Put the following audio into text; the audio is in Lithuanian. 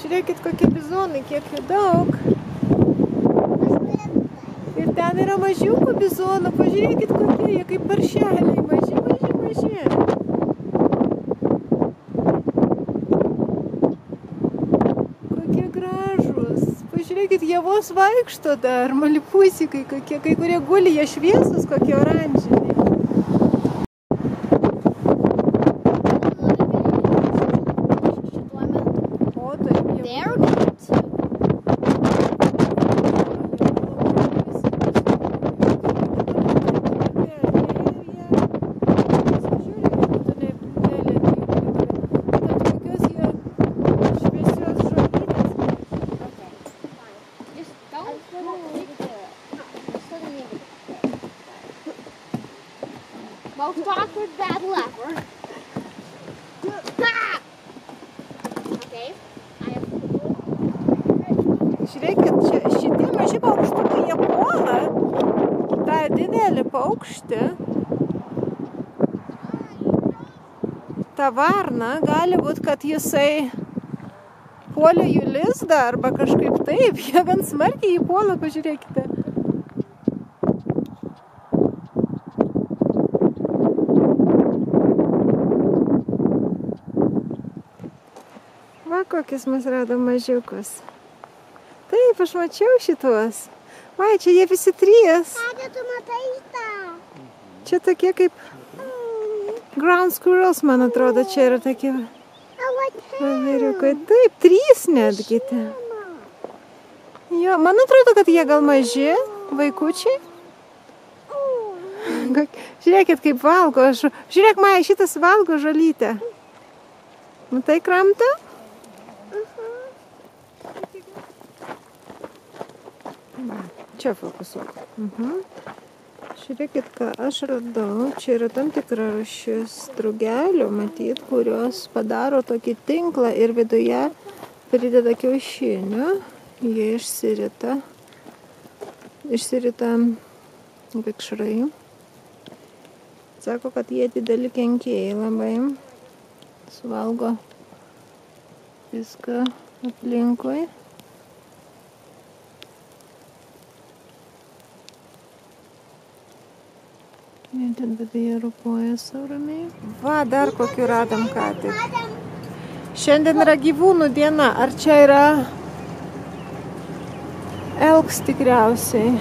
Žiūrėkit, kokie bizonai, kiek jų daug. Ir ten yra mažiukų bizonų. Pažiūrėkit, kokie jie kaip paršeliai. Maži. Kokie gražus. Pažiūrėkit, jie vos vaikšto dar. Malipusikai kokie. Kai kurie guli, jie šviesus, kokie oranžiniai. Most awkward battle ever. Okay. Žiūrėkit, šitie maži paukštukai, jie puola tą didelį paukštį. Ta varna, gali būt, kad jisai puolė jų lizdą arba kažkaip taip. Jie gan smarkiai jį puola, pažiūrėkite. Va, kokius mes radom mažiukus. Taip, aš mačiau šituos. Va, čia jie visi trys. Ką tu matai tą? Čia tokie kaip ground squirrels, man atrodo, čia yra tokie vyriukai. Taip, trys netgi. Jo, man atrodo, kad jie gal maži vaikučiai. Žiūrėkit, kaip valgo. Žiūrėk, Maja, šitas valgo žolytę. Matai kramtą? Čia fokusuok. Žiūrėkit, ką aš radau. Čia yra tam tikra rūšis drugelių, matyt, kurios padaro tokį tinklą ir viduje prideda kiaušinių. Jie išsirita vikšrai. Sako, kad jie dideli kenkėjai labai. Suvalgo viską aplinkui. Ten viduje rūpoja savo ramiai. Va, dar kokių radom ką tik. Šiandien yra gyvūnų diena. Ar čia yra elks tikriausiai?